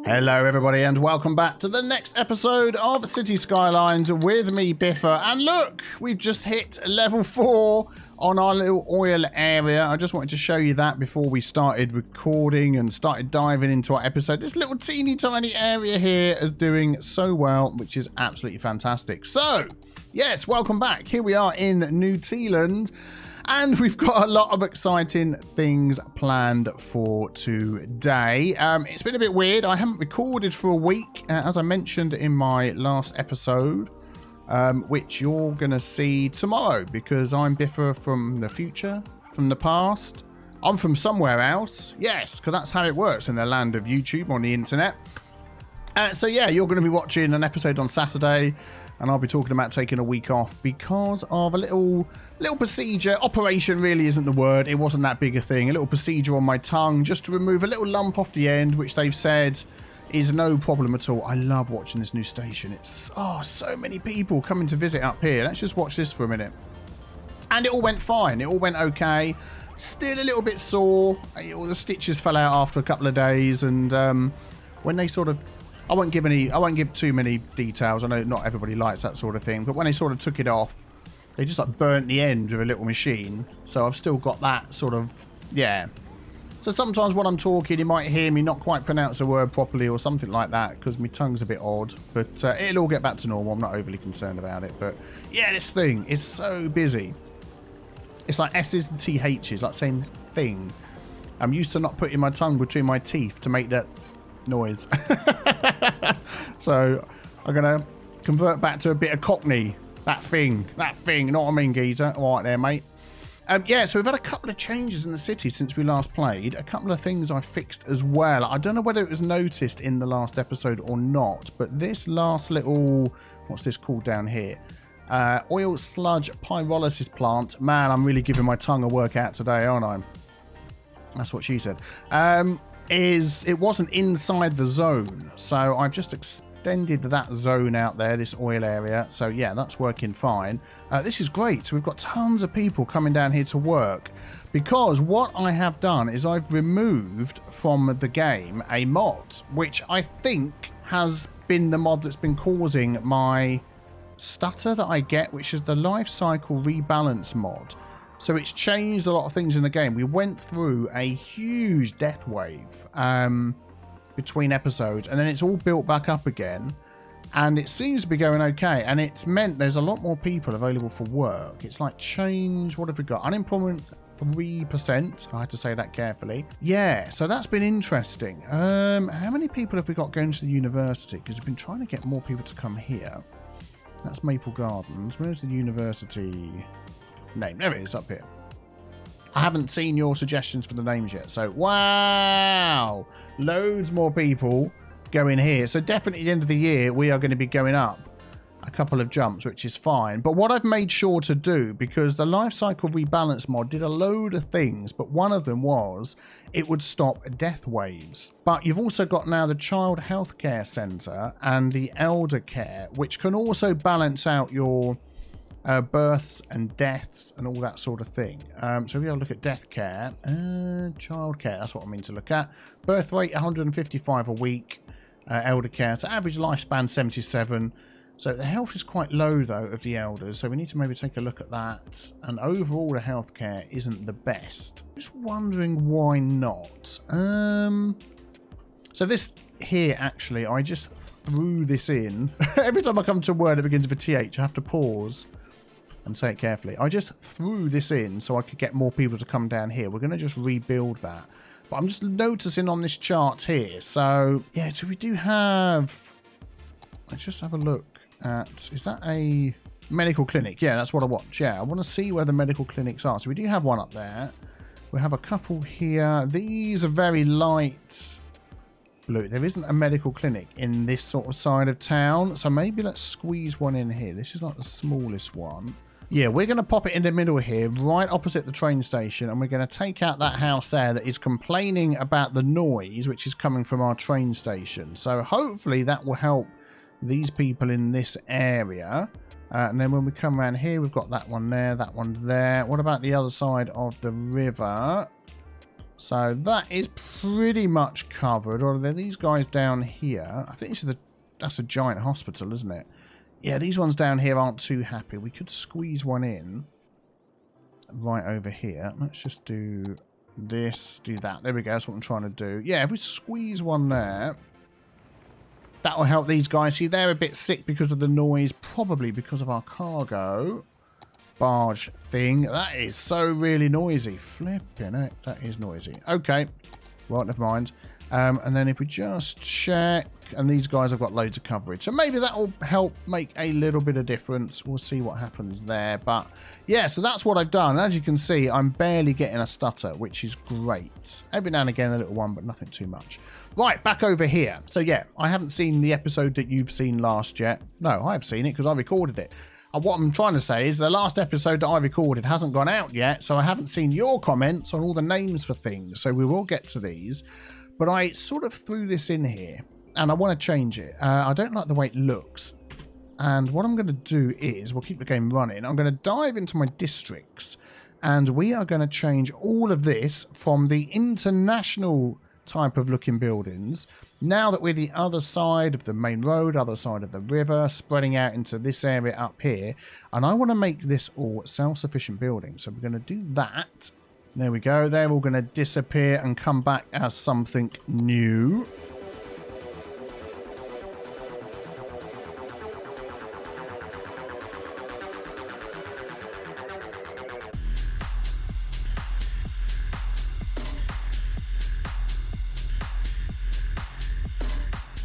Hello everybody and welcome back to the next episode of Cities Skylines with me, Biffa. And look, we've just hit level 4 on our little oil area. I just wanted to show you that before we started recording and started diving into our episode. This little teeny tiny area here is doing so well, which is absolutely fantastic. So, yes, welcome back. Here we are in New Tealand. And we've got a lot of exciting things planned for today. It's been a bit weird. I haven't recorded for a week, as I mentioned in my last episode, which you're going to see tomorrow because I'm Biffa from the future, from the past. I'm from somewhere else. Yes, because that's how it works in the land of YouTube on the internet. So yeah, you're going to be watching an episode on Saturday. And I'll be talking about taking a week off because of a little procedure. Operation really isn't the word. It wasn't that big a thing. A little procedure on my tongue just to remove a little lump off the end, which they've said is no problem at all. I love watching this new station. It's, so many people coming to visit up here. Let's just watch this for a minute. And it all went fine. It all went okay. Still a little bit sore. All the stitches fell out after a couple of days. And when they sort of... I won't give too many details. I know not everybody likes that sort of thing, but when they sort of took it off, they just like burnt the end with a little machine. So I've still got that sort of, yeah. So sometimes when I'm talking, you might hear me not quite pronounce a word properly or something like that because my tongue's a bit odd, but it'll all get back to normal. I'm not overly concerned about it, but yeah, this thing is so busy. It's like S's and TH's, like saying thing. I'm used to not putting my tongue between my teeth to make that noise. So I'm gonna convert back to a bit of Cockney. That thing, you know what I mean, geezer? All right there, mate. Yeah, so we've had a couple of changes in the city since we last played. A couple of things I fixed as well. I don't know whether it was noticed in the last episode or not, but this last little, what's this called down here? Oil sludge pyrolysis plant. Man, I'm really giving my tongue a workout today, aren't I? That's what she said. It wasn't inside the zone, so I've just extended that zone out there, this oil area. So yeah, that's working fine. This is great. So we've got tons of people coming down here to work because what I have done is I've removed from the game a mod, which I think has been the mod that's been causing my stutter that I get, which is the life cycle rebalance mod. So it's changed a lot of things in the game. We went through a huge death wave between episodes, and then it's all built back up again. And it seems to be going okay. And it's meant there's a lot more people available for work. It's like change. What have we got? Unemployment 3%. I had to say that carefully. Yeah, so that's been interesting. How many people have we got going to the university? Because we've been trying to get more people to come here. That's Maple Gardens. Where's the university name? There it is, up here. I haven't seen your suggestions for the names yet, so wow, loads more people going here. So definitely at the end of the year we are going to be going up a couple of jumps, which is fine. But what I've made sure to do, because the life cycle rebalance mod did a load of things, but one of them was it would stop death waves. But you've also got now the child healthcare centre and the elder care, which can also balance out your births and deaths and all that sort of thing. So we have a look at death care, child care, that's what I mean to look at. Birth rate 155 a week, elder care, so average lifespan 77. So the health is quite low though of the elders, so we need to maybe take a look at that. And overall the healthcare isn't the best. Just wondering why not. So this here actually, I just threw this in. Every time I come to a word that begins with a TH, I have to pause and say it carefully. I just threw this in so I could get more people to come down here. We're going to just rebuild that. But I'm just noticing on this chart here. So, yeah, so we do have... Let's just have a look at... Is that a medical clinic? Yeah, that's what I want. Yeah, I want to see where the medical clinics are. So we do have one up there. We have a couple here. These are very light blue. There isn't a medical clinic in this sort of side of town. So maybe let's squeeze one in here. This is like the smallest one. Yeah, we're going to pop it in the middle here, right opposite the train station, and we're going to take out that house there that is complaining about the noise, which is coming from our train station. So hopefully that will help these people in this area. And then when we come around here, we've got that one there, that one there. What about the other side of the river? So that is pretty much covered. Or are there these guys down here? I think that's a giant hospital, isn't it? Yeah, these ones down here aren't too happy. We could squeeze one in right over here. Let's just do this, do that. There we go. That's what I'm trying to do. Yeah, if we squeeze one there, that will help these guys. See, they're a bit sick because of the noise, probably because of our cargo barge thing. That is so really noisy. Flipping it. That is noisy. Okay. Right, never mind. And then if we just check, and these guys have got loads of coverage, so maybe that will help make a little bit of difference. We'll see what happens there. But yeah, so that's what I've done. As you can see, I'm barely getting a stutter, which is great. Every now and again a little one, but nothing too much. Right, back over here. So yeah, I haven't seen the episode that you've seen last yet. No, I've seen it because I recorded it. And what I'm trying to say is the last episode that I recorded hasn't gone out yet, so I haven't seen your comments on all the names for things. So we will get to these. But I sort of threw this in here, and I want to change it. I don't like the way it looks. And what I'm going to do is, we'll keep the game running. I'm going to dive into my districts, and we are going to change all of this from the international type of looking buildings. Now that we're the other side of the main road, other side of the river, spreading out into this area up here. And I want to make this all self-sufficient buildings. So we're going to do that. There we go. They're all going to disappear and come back as something new.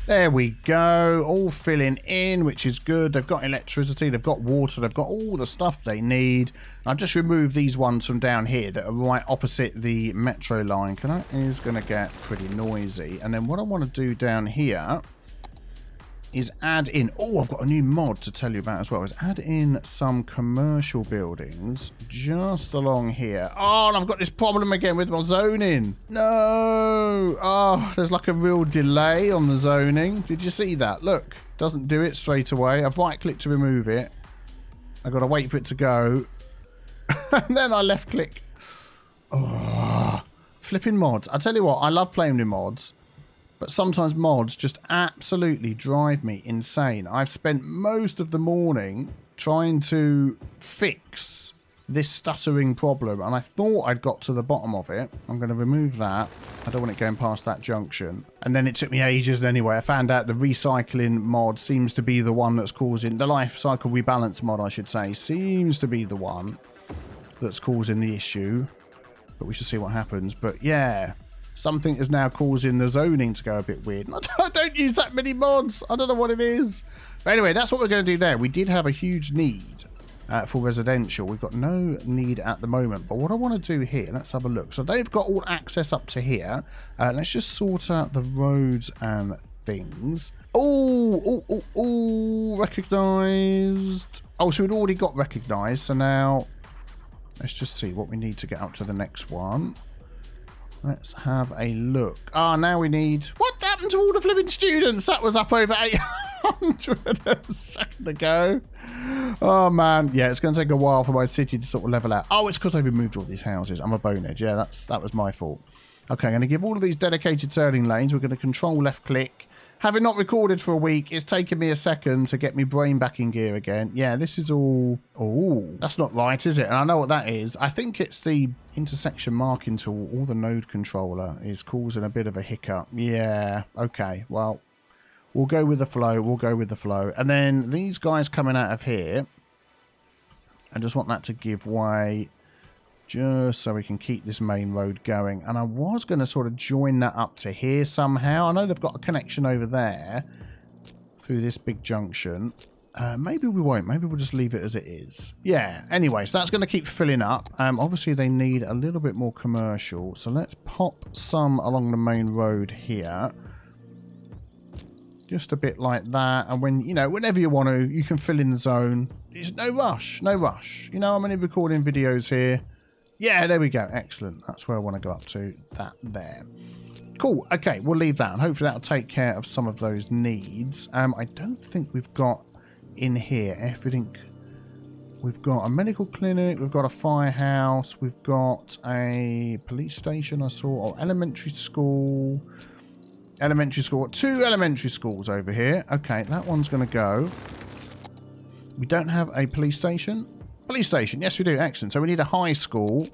There we go, all filling in, which is good. They've got electricity, they've got water, they've got all the stuff they need. I've just removed these ones from down here that are right opposite the metro line, because that is going to get pretty noisy. And then what I want to do down here is add in, oh, I've got a new mod to tell you about as well, is add in some commercial buildings just along here. Oh, and I've got this problem again with my zoning. No. Oh, there's like a real delay on the zoning. Did you see that? Look, doesn't do it straight away. I've right-clicked to remove it. I've got to wait for it to go. And then I left-click. Oh, flipping mods. I tell you what, I love playing with mods. But sometimes mods just absolutely drive me insane. I've spent most of the morning trying to fix this stuttering problem, and I thought I'd got to the bottom of it. I'm going to remove that. I don't want it going past that junction. And then it took me ages anyway. I found out the recycling mod seems to be the one that's causing... The life cycle rebalance mod, I should say, seems to be the one that's causing the issue. But we should see what happens. But yeah... Something is now causing the zoning to go a bit weird. I don't use that many mods. I don't know what it is. But anyway, that's what we're going to do there. We did have a huge need for residential. We've got no need at the moment. But what I want to do here, let's have a look. So they've got all access up to here. Let's just sort out the roads and things. Oh, recognised. Oh, so we'd already got recognised. So now let's just see what we need to get up to the next one. Let's have a look. Ah, now we need... What happened to all the flipping students? That was up over 800 a second ago. Oh, man. Yeah, it's going to take a while for my city to sort of level out. Oh, it's because I removed all these houses. I'm a bonehead. Yeah, that was my fault. Okay, I'm going to give all of these dedicated turning lanes. We're going to control left click. Having not recorded for a week, it's taken me a second to get my brain back in gear again. Yeah, this is all... Oh, that's not right, is it? And I know what that is. I think it's the intersection marking tool or the node controller is causing a bit of a hiccup. Yeah, okay. Well, we'll go with the flow. We'll go with the flow. And then these guys coming out of here, I just want that to give way just so we can keep this main road going. And I was going to sort of join that up to here somehow. I know they've got a connection over there through this big junction. Maybe we won't. Maybe we'll just leave it as it is. Yeah, anyway, so that's going to keep filling up. Obviously, they need a little bit more commercial. So let's pop some along the main road here. Just a bit like that. And when, you know, whenever you want to, you can fill in the zone. There's no rush. No rush. You know, I'm only recording videos here. Yeah, there we go. Excellent. That's where I want to go up to. That there. Cool. Okay, we'll leave that. And hopefully that'll take care of some of those needs. I don't think we've got in here everything We've got a medical clinic. We've got a firehouse. We've got a police station, I saw. Or elementary school. Elementary school. 2 elementary schools over here. Okay, that one's going to go. We don't have a police station. Police station. Yes, we do. Excellent. So we need a high school.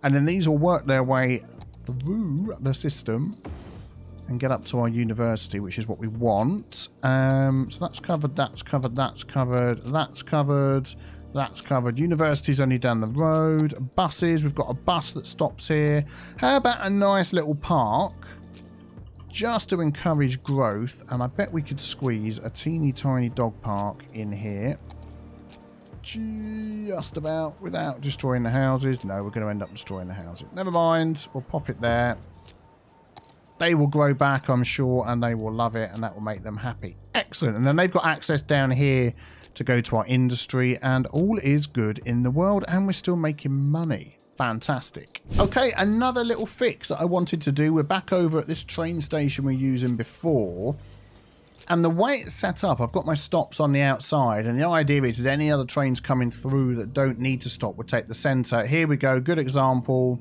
And then these will work their way through the system and get up to our university, which is what we want. So that's covered, that's covered, that's covered, that's covered, that's covered. University's only down the road. Buses, we've got a bus that stops here. How about a nice little park just to encourage growth? And I bet we could squeeze a teeny tiny dog park in here. Just about, without destroying the houses. No, we're going to end up destroying the houses. Never mind, we'll pop it there. They will grow back, I'm sure, and they will love it, and that will make them happy. Excellent. And then they've got access down here to go to our industry, and all is good in the world, and we're still making money. Fantastic. Okay, another little fix that I wanted to do. We're back over at this train station we were using before, and the way it's set up, I've got my stops on the outside, and the idea is any other trains coming through that don't need to stop would take the centre. Here we go, good example.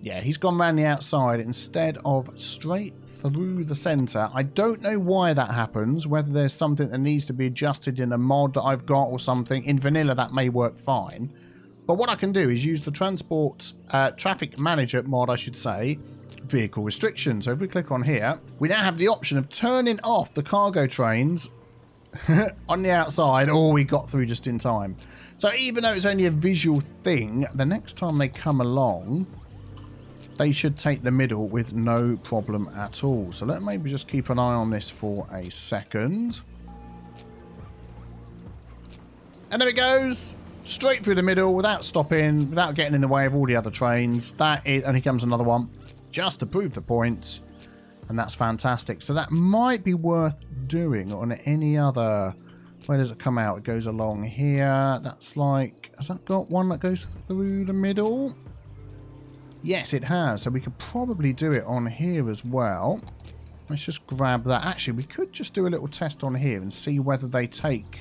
Yeah, he's gone around the outside instead of straight through the centre. I don't know why that happens, whether there's something that needs to be adjusted in a mod that I've got or something. In vanilla, that may work fine. But what I can do is use the transport traffic manager mod, I should say, vehicle restrictions. So if we click on here, we now have the option of turning off the cargo trains on the outside. Oh, we got through just in time. So even though it's only a visual thing, the next time they come along, they should take the middle with no problem at all. So let's maybe just keep an eye on this for a second. And there it goes. Straight through the middle without stopping, without getting in the way of all the other trains. That is, and here comes another one. Just to prove the point. And that's fantastic. So that might be worth doing on any other... Where does it come out? It goes along here. That's like... Has that got one that goes through the middle? Yes, it has. So we could probably do it on here as well. Let's just grab that. Actually, we could just do a little test on here and see whether they take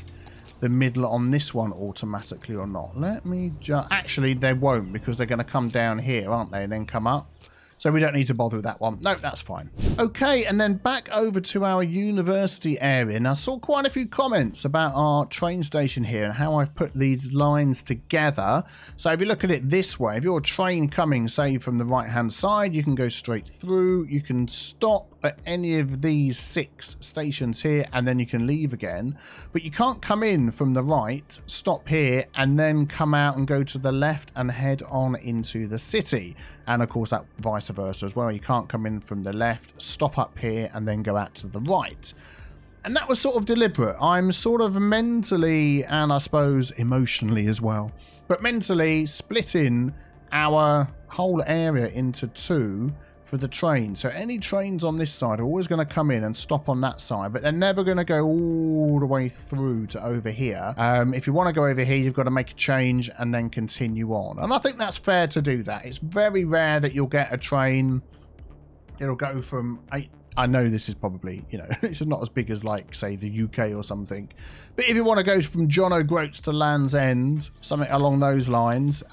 the middle on this one automatically or not. Let me just... Actually, they won't because they're going to come down here, aren't they? And then come up. So we don't need to bother with that one. No, that's fine. Okay, and then back over to our university area. Now, I saw quite a few comments about our train station here and how I've put these lines together. So if you look at it this way, if you're a train coming, say, from the right-hand side, you can go straight through. You can stop at any of these 6 stations here, and then you can leave again. But you can't come in from the right, stop here, and then come out and go to the left and head on into the city. And, of course, that vice versa as well. You can't come in from the left, stop up here, and then go out to the right. And that was sort of deliberate. I'm sort of mentally, and I suppose emotionally as well, but mentally splitting our whole area into 2 for the train. So any trains on this side are always going to come in and stop on that side, but they're never going to go all the way through to over here. If you want to go over here, you've got to make a change and then continue on. And I think that's fair to do that. It's very rare that you'll get a train. It'll go from 8... I know this is probably, you know, it's not as big as, like, say, the UK or something. But if you want to go from John O'Groats to Land's End, something along those lines,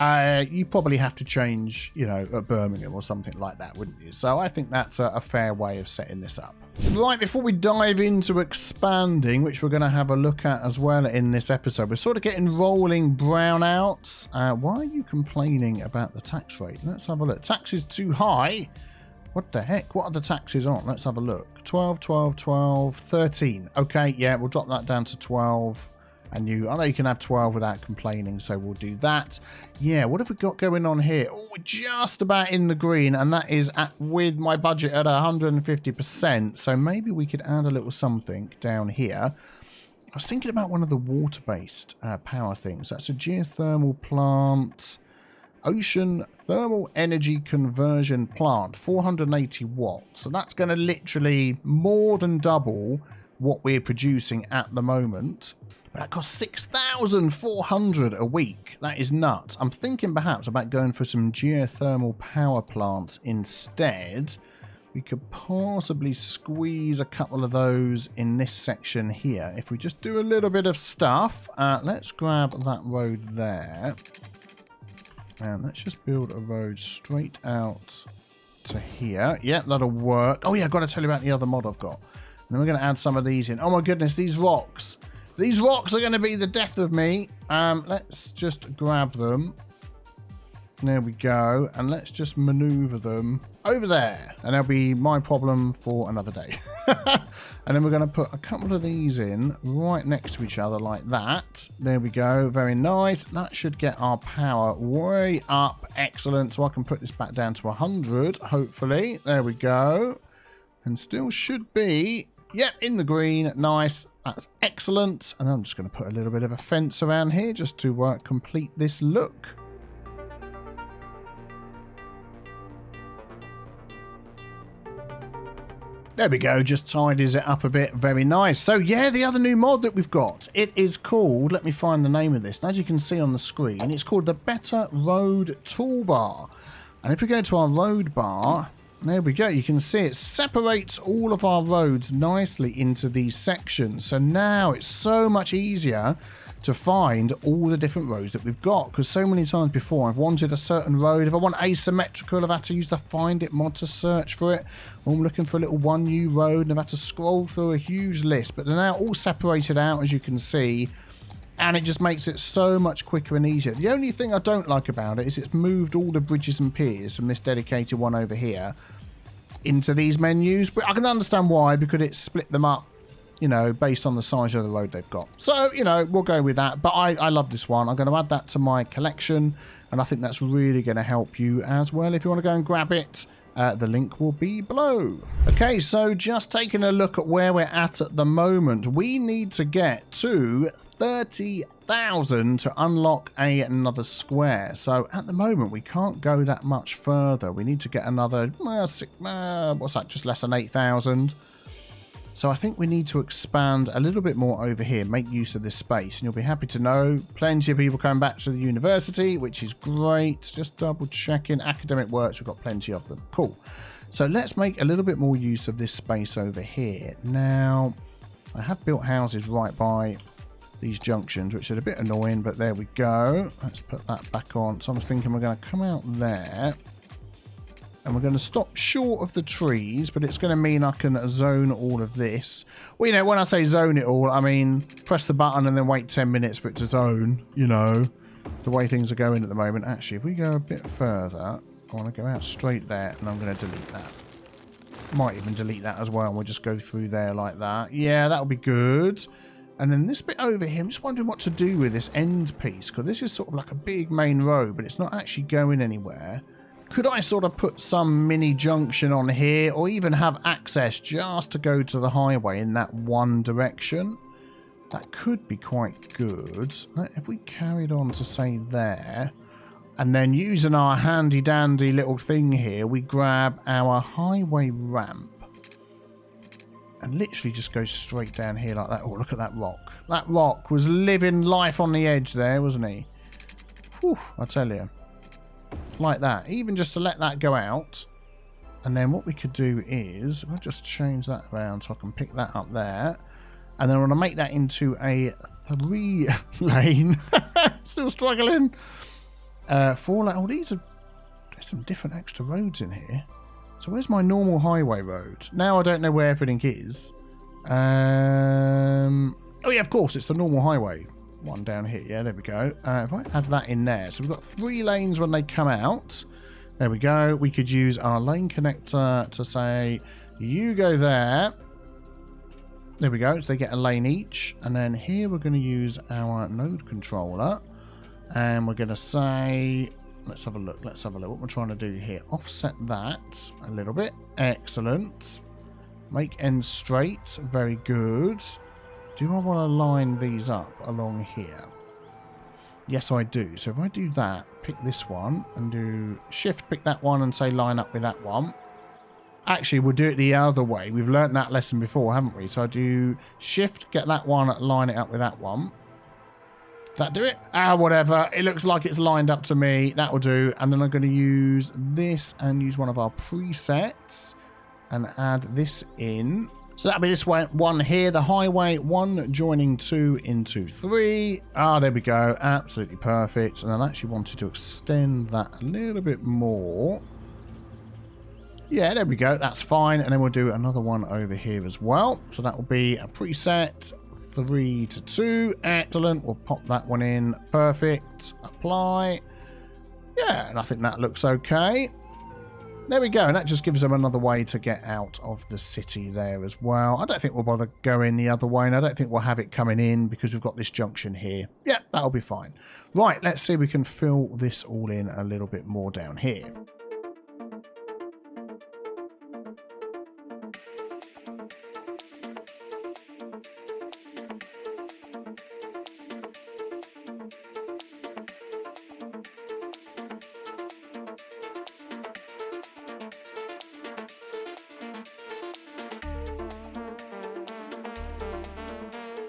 you probably have to change, you know, at Birmingham or something like that, wouldn't you? So I think that's a fair way of setting this up. Right, before we dive into expanding, which we're going to have a look at as well in this episode, we're sort of getting rolling brownouts. Why are you complaining about the tax rate? Let's have a look. Tax is too high. What the heck? What are the taxes on? Let's have a look. 12, 12, 12, 13. Okay, yeah, we'll drop that down to 12. And I know you can have 12 without complaining, so we'll do that. Yeah, what have we got going on here? Oh, we're just about in the green, and that is with my budget at 150%. So maybe we could add a little something down here. I was thinking about one of the water-based power things. That's a geothermal plant. Ocean thermal energy conversion plant, 480 watts. So that's going to literally more than double what we're producing at the moment. But that costs 6,400 a week. That is nuts. I'm thinking perhaps about going for some geothermal power plants instead. we could possibly squeeze a couple of those in this section here. If we just do a little bit of stuff, let's grab that road there. And let's just build a road straight out to here. Yeah, that'll work. Oh yeah, I've got to tell you about the other mod I've got. And then we're going to add some of these in. Oh my goodness, these rocks. These rocks are going to be the death of me. Let's just grab them. There we go. And let's just maneuver them over there. And that'll be my problem for another day. And then we're going to put a couple of these in right next to each other like that. There we go. Very nice. That should get our power way up. Excellent. So I can put this back down to 100, hopefully. There we go. And still should be, yep, in the green. Nice. That's excellent. And I'm just going to put a little bit of a fence around here just to complete this look. There we go, just tidies it up a bit. Very nice. So yeah, the other new mod that we've got, it is called, let me find the name of this. And as you can see on the screen, it's called the Better Road Toolbar. And if we go to our road bar, there we go, you can see it separates all of our roads nicely into these sections. So now it's so much easier to find all the different roads that we've got, because so many times before I've wanted a certain road. If I want asymmetrical, I've had to use the Find It mod to search for it. Or I'm looking for a little 1U road and I've had to scroll through a huge list, but they're now all separated out, as you can see, and it just makes it so much quicker and easier. The only thing I don't like about it is it's moved all the bridges and piers from this dedicated one over here into these menus, but I can understand why, because it split them up, you know, based on the size of the road they've got. So, you know, we'll go with that. But I love this one. I'm going to add that to my collection, and I think that's really going to help you as well. If you want to go and grab it, the link will be below. Okay, so just taking a look at where we're at the moment. We need to get to 30,000 to unlock another square. So at the moment, we can't go that much further. We need to get another, what's that, just less than 8,000. So I think we need to expand a little bit more over here, make use of this space. And you'll be happy to know plenty of people coming back to the university, which is great. Just double checking. Academic works, we've got plenty of them. Cool. So let's make a little bit more use of this space over here. Now, I have built houses right by these junctions, which is a bit annoying, but there we go. Let's put that back on. So I'm thinking we're going to come out there. And we're going to stop short of the trees, but it's going to mean I can zone all of this. Well, you know, when I say zone it all, I mean press the button and then wait 10 minutes for it to zone, you know, the way things are going at the moment. Actually, if we go a bit further, I want to go out straight there, and I'm going to delete that. Might even delete that as well, and we'll just go through there like that. Yeah, that'll be good. And then this bit over here, I'm just wondering what to do with this end piece, because this is sort of like a big main road, but it's not actually going anywhere. Could I sort of put some mini junction on here, or even have access just to go to the highway in that one direction? That could be quite good. If we carried on to say there, and then using our handy dandy little thing here, we grab our highway ramp and literally just go straight down here like that. Oh, look at that rock. That rock was living life on the edge there, wasn't he? Whew, I tell you. Like that, even just to let that go out. And then what we could do is we'll just change that around so I can pick that up there, and then I want to make that into a 3 lane. Still struggling. 4 lane. Oh, there's some different extra roads in here. So where's my normal highway road? Now I don't know where everything is. Oh yeah, of course, it's the normal highway one down here. Yeah, there we go. If I add that in there, so we've got 3 lanes when they come out. There we go. We could use our lane connector to say, you go there. There we go. So they get a lane each. And then here we're going to use our node controller. And we're going to say, let's have a look. Let's have a look what we're trying to do here. Offset that a little bit. Excellent. Make ends straight. Very good. Do I want to line these up along here? Yes, I do. So if I do that, pick this one and do shift, pick that one and say line up with that one. Actually, we'll do it the other way. We've learnt that lesson before, haven't we? So I do shift, get that one, line it up with that one. That do it? Whatever. It looks like it's lined up to me. That will do. And then I'm going to use this and use one of our presets. and add this in. So that'll be this one here, the highway 1 joining 2 into 3. Ah, there we go. Absolutely perfect. And I actually wanted to extend that a little bit more. Yeah, there we go. That's fine. And then we'll do another one over here as well. So that will be a preset 3 to 2. Excellent. We'll pop that one in. Perfect. Apply. Yeah, and I think that looks okay. There we go, and that just gives them another way to get out of the city there as well. I don't think we'll bother going the other way, and I don't think we'll have it coming in because we've got this junction here. Yeah, that'll be fine. Right, let's see if we can fill this all in a little bit more down here.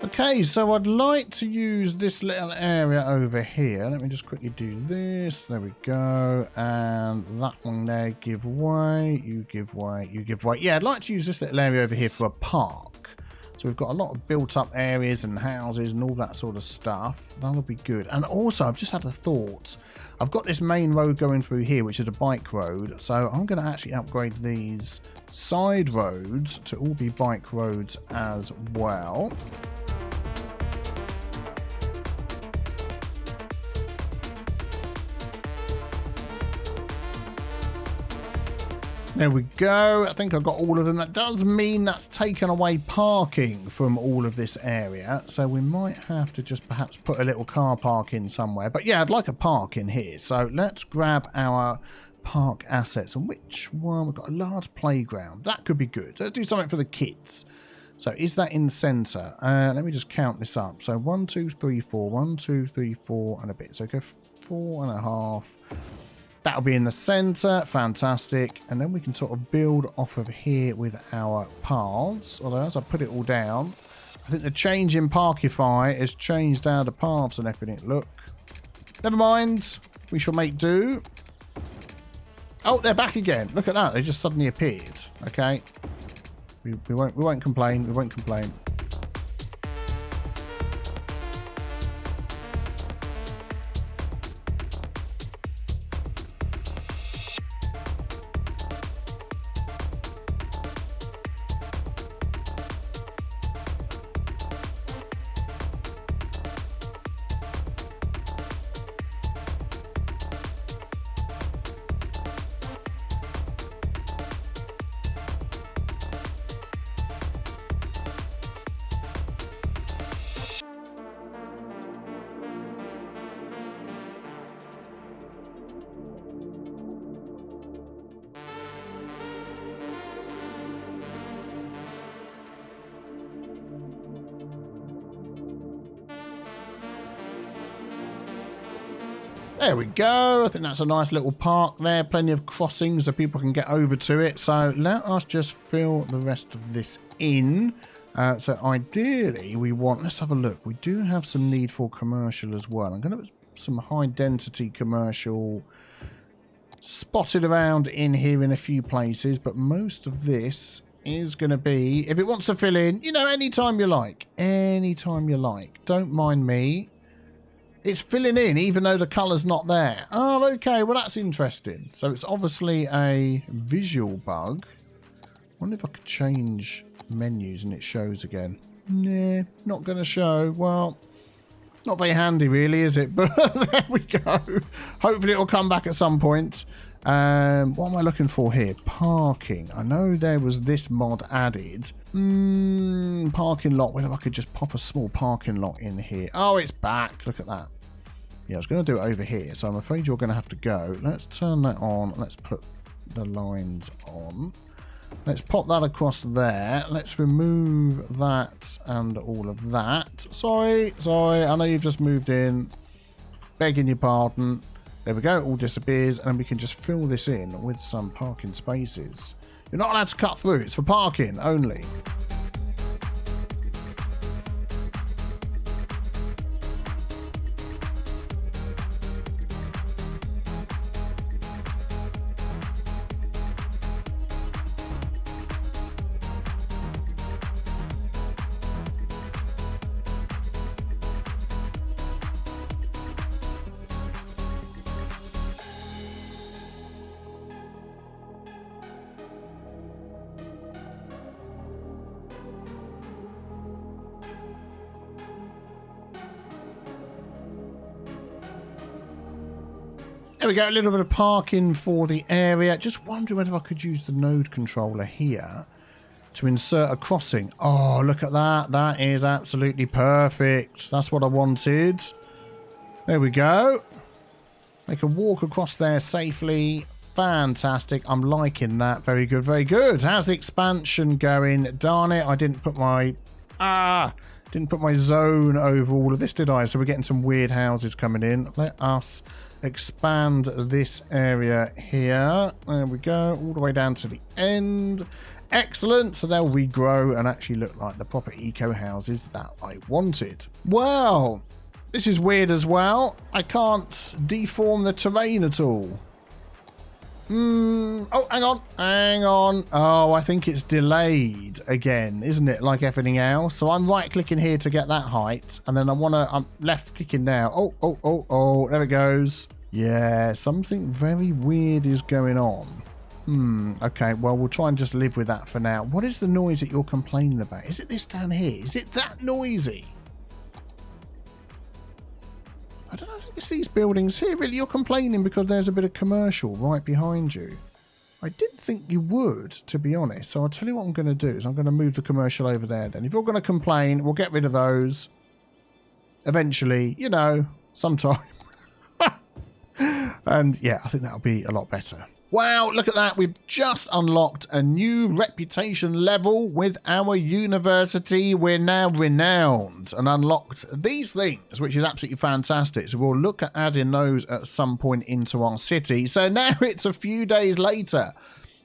Okay, so I'd like to use this little area over here. Let me just quickly do this. There we go. And that one there, give way. You give way. You give way. Yeah, I'd like to use this little area over here for a park. So we've got a lot of built up areas and houses and all that sort of stuff. That'll be good. And also, I've just had a thought. I've got this main road going through here, which is a bike road. So I'm going to actually upgrade these side roads to all be bike roads as well. There we go. I think I've got all of them. That does mean that's taken away parking from all of this area. So we might have to just perhaps put a little car park in somewhere. But yeah, I'd like a park in here. So let's grab our park assets. And which one? We've got a large playground. That could be good. Let's do something for the kids. So is that in the centre? Let me just count this up. So 1, 2, 3, 4. 1, 2, 3, 4 and a bit. So go 4.5. That'll be in the centre. Fantastic. And then we can sort of build off of here with our paths. Although as I put it all down, I think the change in Parkify has changed out the paths and everything. Look. Never mind. We shall make do. Oh, they're back again. Look at that. They just suddenly appeared. Okay. We won't complain. We won't complain. There we go. I think that's a nice little park there. Plenty of crossings so people can get over to it. So let us just fill the rest of this in. So ideally we want, let's have a look. We do have some need for commercial as well. I'm going to put some high density commercial spotted around in here in a few places. But most of this is going to be, if it wants to fill in, you know, anytime you like. Anytime you like. Don't mind me. It's filling in even though the colour's not there. Oh, okay. Well, that's interesting. So it's obviously a visual bug. I wonder if I could change menus and it shows again. Nah, not going to show. Well, not very handy really, is it? But there we go. Hopefully it'll come back at some point. What am I looking for here? Parking. I know there was this mod added. Parking lot. What if I could just pop a small parking lot in here? Oh, it's back. Look at that. Yeah, I was going to do it over here, so I'm afraid you're going to have to go. Let's turn that on. Let's put the lines on. Let's pop that across there. Let's remove that and all of that. Sorry. I know you've just moved in. Begging your pardon. There we go. It all disappears, and we can just fill this in with some parking spaces. You're not allowed to cut through. It's for parking only. we go, a little bit of parking for the area. Just wondering whether I could use the node controller here to insert a crossing. Oh, look at that. That is absolutely perfect. That's what I wanted. There we go. They can walk across there safely. Fantastic. I'm liking that. Very good, very good. How's the expansion going? Darn it, I didn't put my zone over all of this, did I? So we're getting some weird houses coming in. Let us expand this area here. There we go. All the way down to the end. Excellent. So they'll regrow and actually look like the proper eco houses that I wanted. Well, this is weird as well. I can't deform the terrain at all. Oh, hang on. Oh, I think it's delayed again, isn't it? Like everything else. So I'm right clicking here to get that height. And then I'm left clicking now. Oh, there it goes. Yeah, something very weird is going on. Okay, well, we'll try and just live with that for now. What is the noise that you're complaining about? Is it this down here? Is it that noisy? I don't know if it's these buildings here. Really, you're complaining because there's a bit of commercial right behind you. I didn't think you would, to be honest. So I'll tell you what I'm going to do is I'm going to move the commercial over there then. If you're going to complain, we'll get rid of those. Eventually, you know, sometime. And yeah, I think that'll be a lot better. Wow, look at that. We've just unlocked a new reputation level with our university. We're now renowned and unlocked these things, which is absolutely fantastic. So we'll look at adding those at some point into our city. So now it's a few days later.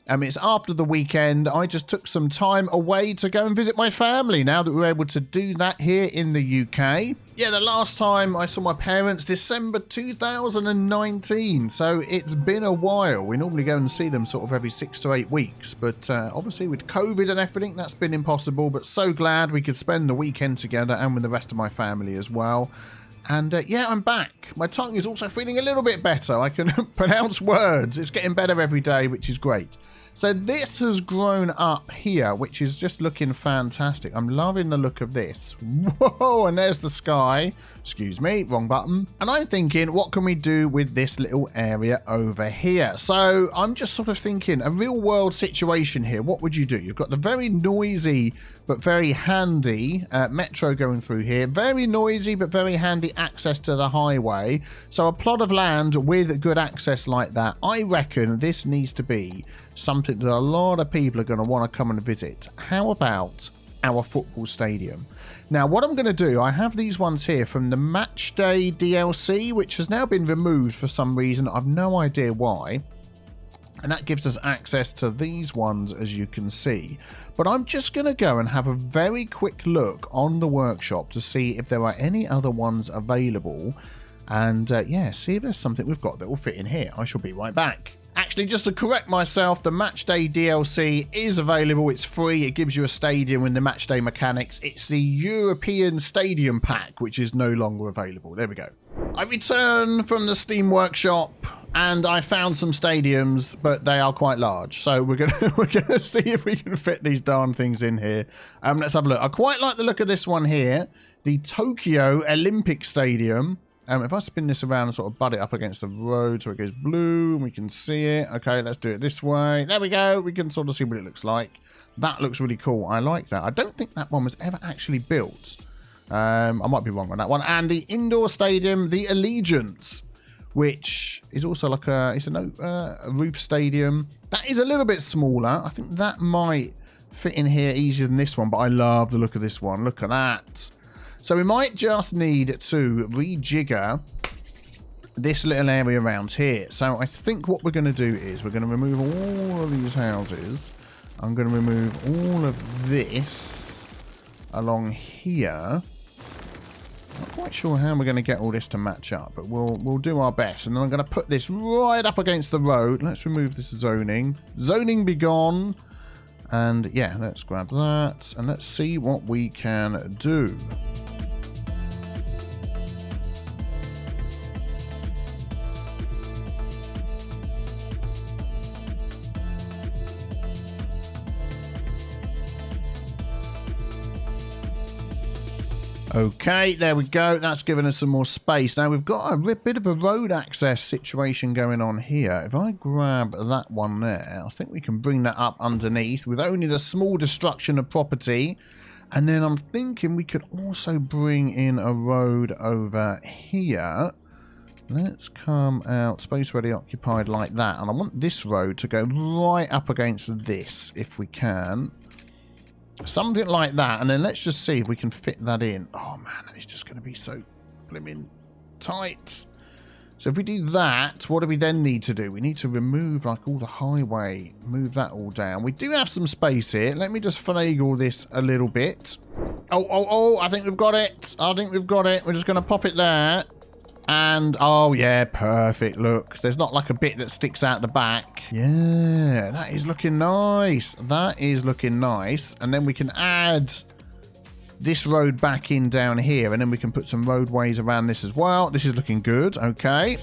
It's after the weekend. I just took some time away to go and visit my family now that we're able to do that here in the UK. Yeah, the last time I saw my parents, December 2019. So it's been a while. We normally go and see them sort of every 6 to 8 weeks. But obviously with COVID and everything, that's been impossible. But so glad we could spend the weekend together and with the rest of my family as well. And yeah, I'm back. My tongue is also feeling a little bit better. I can pronounce words. It's getting better every day, which is great. So this has grown up here, which is just looking fantastic. I'm loving the look of this. Whoa, and there's the sky. Excuse me, wrong button. And I'm thinking, what can we do with this little area over here? So I'm just sort of thinking, a real world situation here. What would you do? You've got the very noisy but very handy metro going through here. Very noisy but very handy access to the highway. So a plot of land with good access like that. I reckon this needs to be something that a lot of people are going to want to come and visit. How about our football stadium? Now, what I'm going to do, I have these ones here from the Match Day DLC, which has now been removed for some reason. I've no idea why. And that gives us access to these ones, as you can see. But I'm just going to go and have a very quick look on the workshop to see if there are any other ones available. And yeah, see if there's something we've got that will fit in here. I shall be right back. Actually, just to correct myself, the Matchday DLC is available. It's free. It gives you a stadium with the Matchday mechanics. It's the European Stadium Pack, which is no longer available. There we go. I return from the Steam Workshop, and I found some stadiums, but they are quite large. So we're gonna see if we can fit these darn things in here. Let's have a look. I quite like the look of this one here, the Tokyo Olympic Stadium. If I spin this around and sort of butt it up against the road so it goes blue and we can see it. Okay, let's do it this way. There we go. We can sort of see what it looks like. That looks really cool. I like that. I don't think that one was ever actually built. I might be wrong on that one. And the indoor stadium, the Allegiance, which is also like a roof stadium. That is a little bit smaller. I think that might fit in here easier than this one, but I love the look of this one. Look at that. So we might just need to rejigger this little area around here. So I think what we're going to do is we're going to remove all of these houses. I'm going to remove all of this along here. Not quite sure how we're going to get all this to match up, but we'll do our best. And then I'm going to put this right up against the road. Let's remove this zoning. Zoning be gone. And yeah, let's grab that and let's see what we can do. Okay, there we go. That's given us some more space. Now, we've got a bit of a road access situation going on here. If I grab that one there, I think we can bring that up underneath with only the small destruction of property. And then I'm thinking we could also bring in a road over here. Let's come out space ready occupied like that. And I want this road to go right up against this if we can. Something like that, and then let's just see if we can fit that in. Oh man, it's just going to be so blimmin' tight. So if we do that, what do we then need to do? We need to remove like all the highway, move that all down. We do have some space here. Let me just finagle this a little bit. Oh, I think we've got it. I think we've got it. We're just going to pop it there. And, oh yeah, perfect. Look, there's not like a bit that sticks out the back. Yeah, that is looking nice. That is looking nice. And then we can add this road back in down here. And then we can put some roadways around this as well. This is looking good. Okay.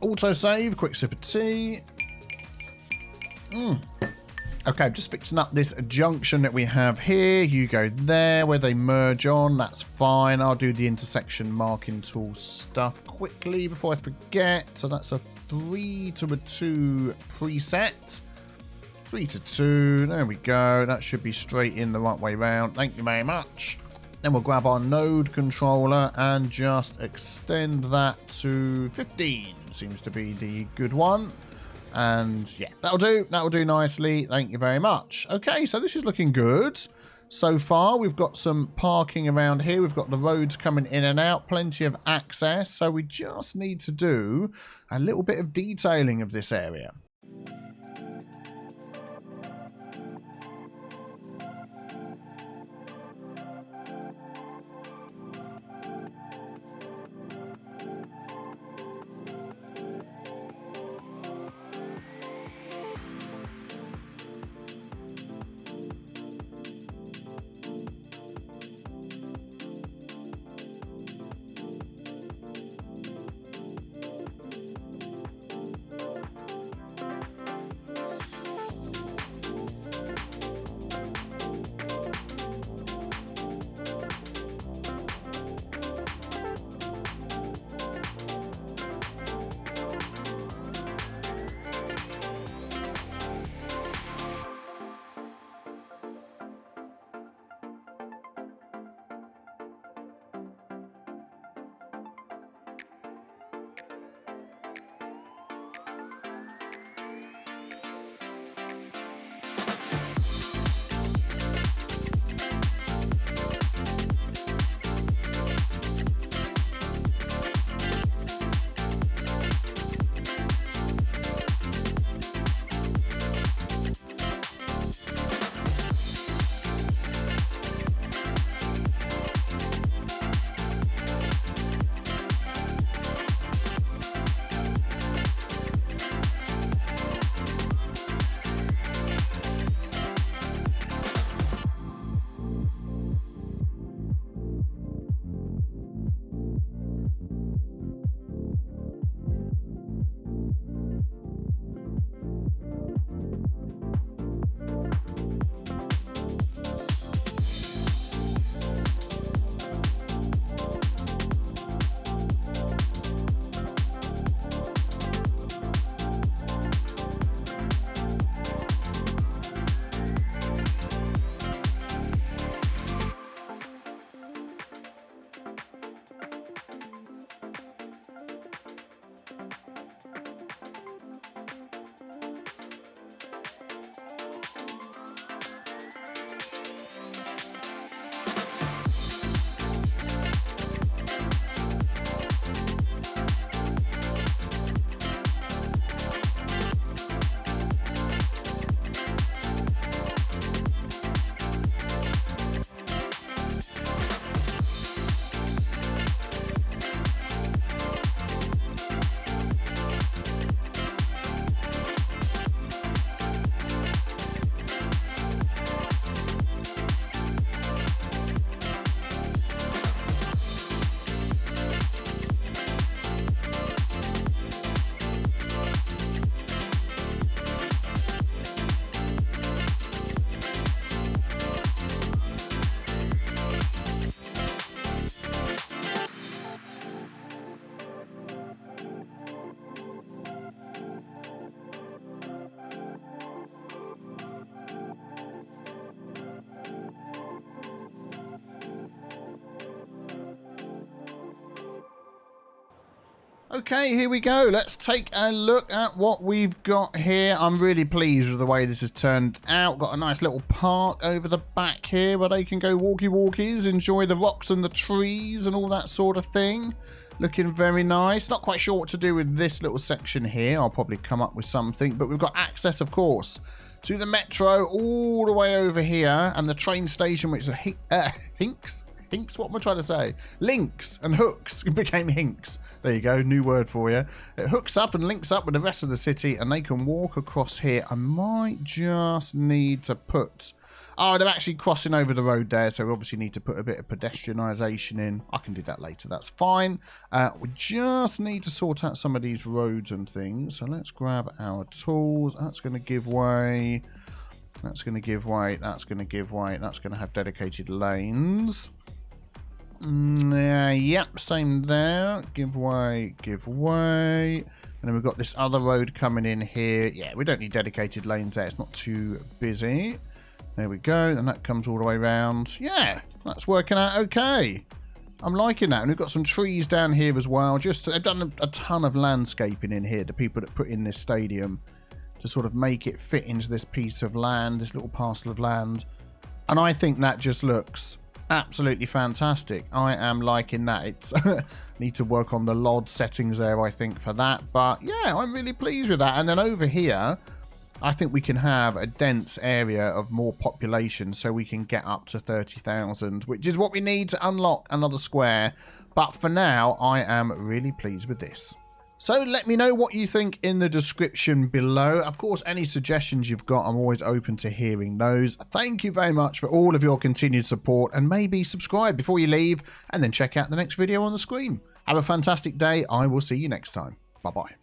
Auto save, quick sip of tea. Okay, just fixing up this junction that we have here. You go there where they merge on. That's fine. I'll do the intersection marking tool stuff quickly before I forget. So that's a 3 to a 2 preset. 3 to 2. There we go. That should be straight in the right way round. Thank you very much. Then we'll grab our node controller and just extend that to 15. Seems to be the good one. And yeah, that'll do. That'll do nicely. Thank you very much. Okay, so this is looking good. So far, we've got some parking around here. We've got the roads coming in and out. Plenty of access. So we just need to do a little bit of detailing of this area. Okay, here we go. Let's take a look at what we've got here. I'm really pleased with the way this has turned out. Got a nice little park over the back here where they can go walkie-walkies, enjoy the rocks and the trees and all that sort of thing. Looking very nice. Not quite sure what to do with this little section here. I'll probably come up with something. But we've got access, of course, to the metro all the way over here. And the train station, which is Hinks? Hinks? What am I trying to say? Links and hooks became Hinks. There you go, new word for you. It hooks up and links up with the rest of the city, and they can walk across here. I might just need to put... Oh, they're actually crossing over the road there, so we obviously need to put a bit of pedestrianisation in. I can do that later, that's fine. We just need to sort out some of these roads and things. So let's grab our tools. That's going to give way. That's going to give way. That's going to give way. That's going to have dedicated lanes. Yep, same there. Give way, give way. And then we've got this other road coming in here. Yeah, we don't need dedicated lanes there. It's not too busy. There we go. And that comes all the way around. Yeah, that's working out okay. I'm liking that. And we've got some trees down here as well. Just they've done a ton of landscaping in here. The people that put in this stadium to sort of make it fit into this piece of land, this little parcel of land. And I think that just looks... absolutely fantastic. I am liking that. It's need to work on the LOD settings there, I think, for that. But yeah, I'm really pleased with that. And then over here, I think we can have a dense area of more population so we can get up to 30,000, which is what we need to unlock another square. But for now, I am really pleased with this. So let me know what you think in the description below. Of course, any suggestions you've got, I'm always open to hearing those. Thank you very much for all of your continued support, and maybe subscribe before you leave and then check out the next video on the screen. Have a fantastic day. I will see you next time. Bye-bye.